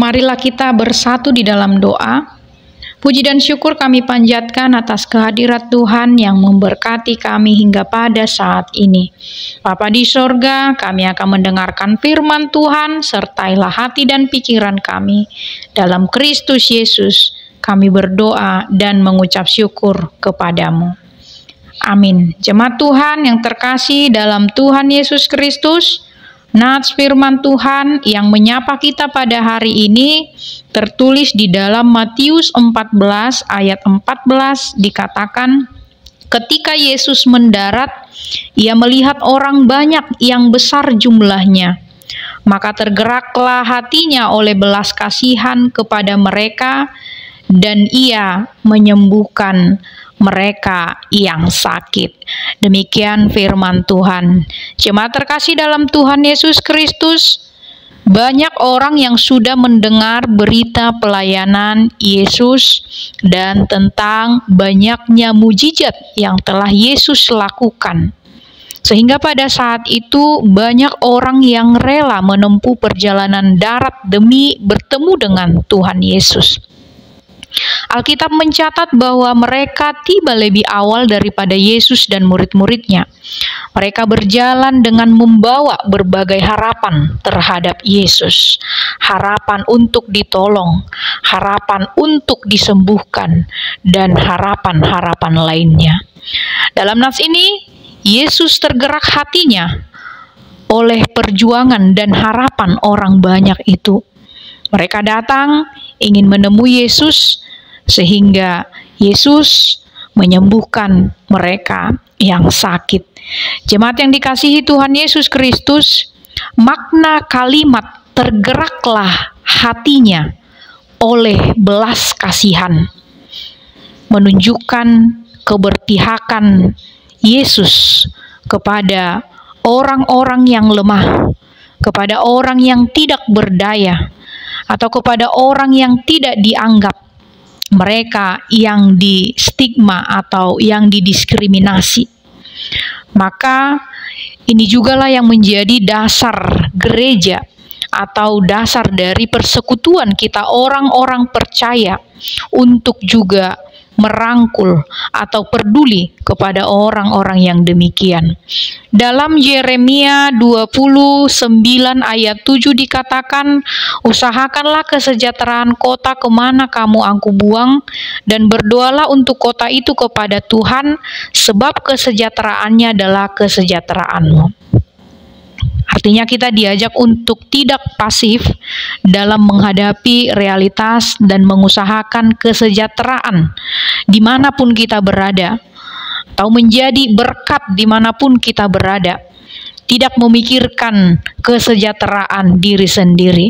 Marilah kita bersatu di dalam doa. Puji dan syukur kami panjatkan atas kehadirat Tuhan yang memberkati kami hingga pada saat ini. Bapa di sorga, kami akan mendengarkan firman Tuhan, sertailah hati dan pikiran kami. Dalam Kristus Yesus, kami berdoa dan mengucap syukur kepadamu. Amin. Jemaat Tuhan yang terkasih dalam Tuhan Yesus Kristus, nats firman Tuhan yang menyapa kita pada hari ini tertulis di dalam Matius 14 ayat 14 dikatakan, ketika Yesus mendarat, ia melihat orang banyak yang besar jumlahnya. Maka tergeraklah hatinya oleh belas kasihan kepada mereka, dan ia menyembuhkan mereka yang sakit. Demikian firman Tuhan. Jemaat terkasih dalam Tuhan Yesus Kristus, banyak orang yang sudah mendengar berita pelayanan Yesus dan tentang banyaknya mujizat yang telah Yesus lakukan. Sehingga pada saat itu banyak orang yang rela menempuh perjalanan darat demi bertemu dengan Tuhan Yesus. Alkitab mencatat bahwa mereka tiba lebih awal daripada Yesus dan murid-muridnya. Mereka berjalan dengan membawa berbagai harapan terhadap Yesus. Harapan untuk ditolong, harapan untuk disembuhkan, dan harapan-harapan lainnya. Dalam nats ini, Yesus tergerak hatinya oleh perjuangan dan harapan orang banyak itu. Mereka datang ingin menemui Yesus, sehingga Yesus menyembuhkan mereka yang sakit. Jemaat yang dikasihi Tuhan Yesus Kristus, makna kalimat tergeraklah hatinya oleh belas kasihan menunjukkan keberpihakan Yesus kepada orang-orang yang lemah, kepada orang yang tidak berdaya, atau kepada orang yang tidak dianggap, mereka yang di stigma atau yang didiskriminasi. Maka ini jugalah yang menjadi dasar gereja atau dasar dari persekutuan kita orang-orang percaya untuk juga merangkul atau peduli kepada orang-orang yang demikian. Dalam Yeremia 29 ayat 7 dikatakan, usahakanlah kesejahteraan kota kemana kamu aku buang, dan berdoalah untuk kota itu kepada Tuhan, sebab kesejahteraannya adalah kesejahteraanmu. Artinya kita diajak untuk tidak pasif dalam menghadapi realitas dan mengusahakan kesejahteraan dimanapun kita berada, atau menjadi berkat dimanapun kita berada. Tidak memikirkan kesejahteraan diri sendiri.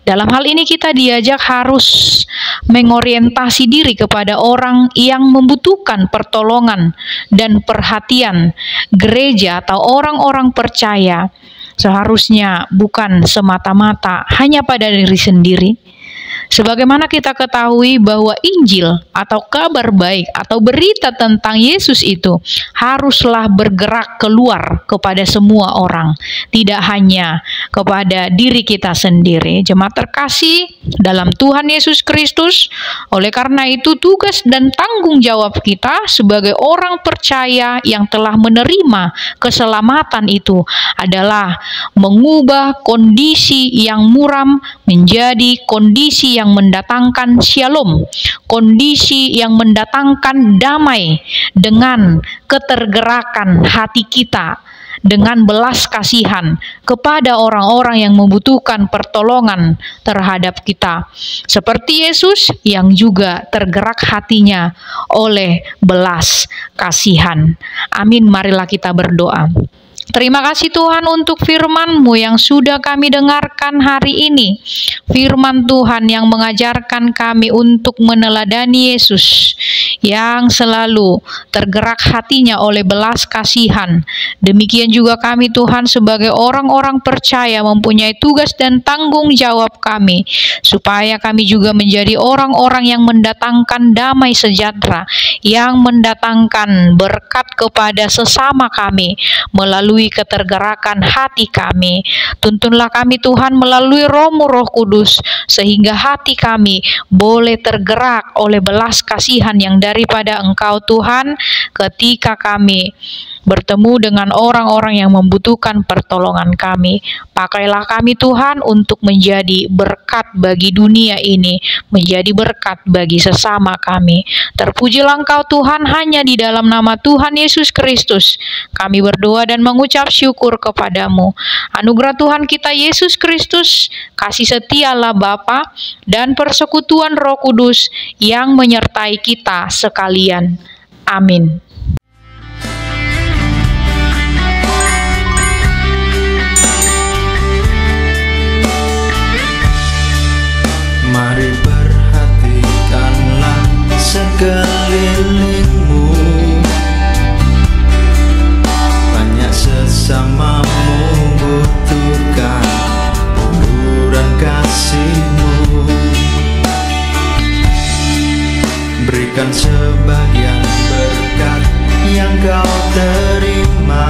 Dalam hal ini kita diajak harus mengorientasi diri kepada orang yang membutuhkan pertolongan dan perhatian gereja atau orang-orang percaya. Seharusnya bukan semata-mata hanya pada diri sendiri. Sebagaimana kita ketahui bahwa Injil atau kabar baik atau berita tentang Yesus itu haruslah bergerak keluar kepada semua orang, tidak hanya kepada diri kita sendiri. Jemaat terkasih dalam Tuhan Yesus Kristus, oleh karena itu tugas dan tanggung jawab kita sebagai orang percaya yang telah menerima keselamatan itu adalah mengubah kondisi yang muram menjadi kondisi yang mendatangkan shalom, kondisi yang mendatangkan damai dengan ketergerakan hati kita, dengan belas kasihan kepada orang-orang yang membutuhkan pertolongan terhadap kita. Seperti Yesus yang juga tergerak hatinya oleh belas kasihan. Amin, marilah kita berdoa. Terima kasih Tuhan untuk firman-Mu yang sudah kami dengarkan hari ini. Firman Tuhan yang mengajarkan kami untuk meneladani Yesus yang selalu tergerak hatinya oleh belas kasihan. Demikian juga kami Tuhan sebagai orang-orang percaya mempunyai tugas dan tanggung jawab kami, supaya kami juga menjadi orang-orang yang mendatangkan damai sejahtera, yang mendatangkan berkat kepada sesama kami melalui ketergerakan hati kami. Tuntunlah kami Tuhan melalui Roh-Mu Roh Kudus, sehingga hati kami boleh tergerak oleh belas kasihan yang daripada Engkau Tuhan, ketika kami bertemu dengan orang-orang yang membutuhkan pertolongan kami. Pakailah kami Tuhan untuk menjadi berkat bagi dunia ini, menjadi berkat bagi sesama kami. Terpujilah Engkau Tuhan, hanya di dalam nama Tuhan Yesus Kristus kami berdoa dan mengucap syukur kepadamu. Anugerah Tuhan kita Yesus Kristus, kasih setia Allah Bapa, dan persekutuan Roh Kudus yang menyertai kita sekalian. Amin. Mari perhatikanlah sekelilingmu, banyak sesamamu butuhkan uluran kasih-Mu. Berikan sebagian berkat yang Kau terima,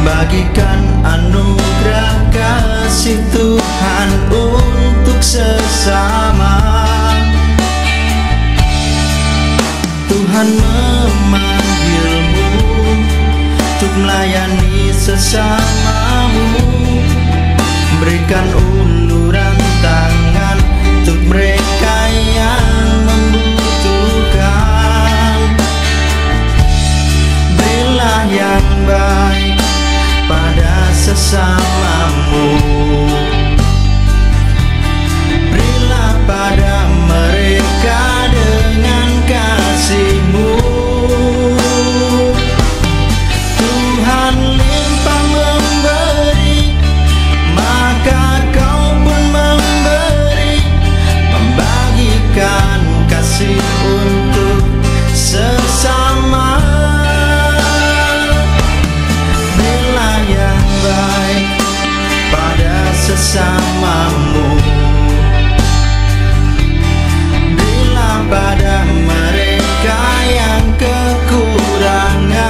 bagikan anugerah kasih Tuhan untuk sesama. Tuhan memanggilmu untuk melayani sesamamu. Berikan uluran tangan untuk mereka yang membutuhkan. Berilah yang baik pada sesamamu. Berilah pada mereka dengan kasih-Mu. Tuhan limpah memberi, maka Kau pun memberi, membagikan kasih untuk sesama. Berilah yang baik pada sesamamu. Berilah pada mereka yang kekurangan.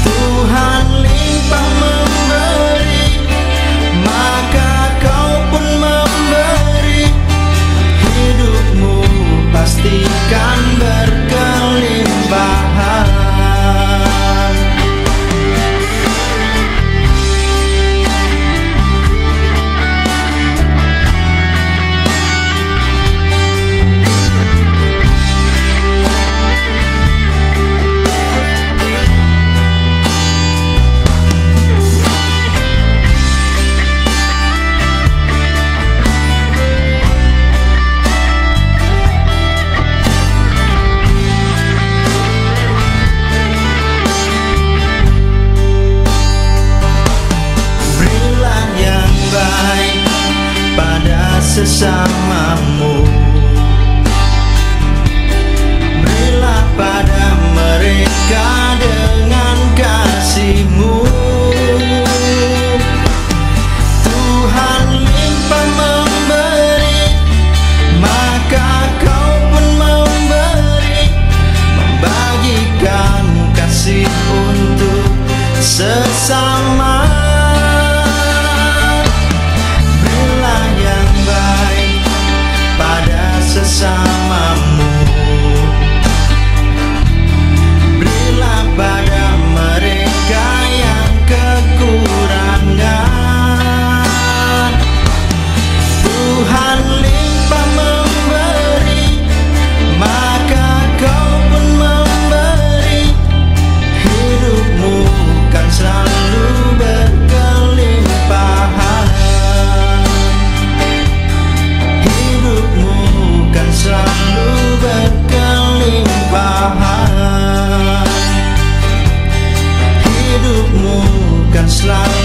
Tuhan limpah memberi, maka Kau pun memberi, hidupmu pastikan berkelimpahan. Sesamamu, berilah pada mereka dengan kasih-Mu. Tuhan limpah memberi, maka Kau pun memberi, membagikan kasih untuk sesama. Sesamamu, berilah pada mereka yang kekurangan. Tuhan limpah memberi, maka Kau pun memberi, hidupmu kan selalu berkelimpahan. Hidupmu kan selalu berkelimpahan. Hidupmu kan selalu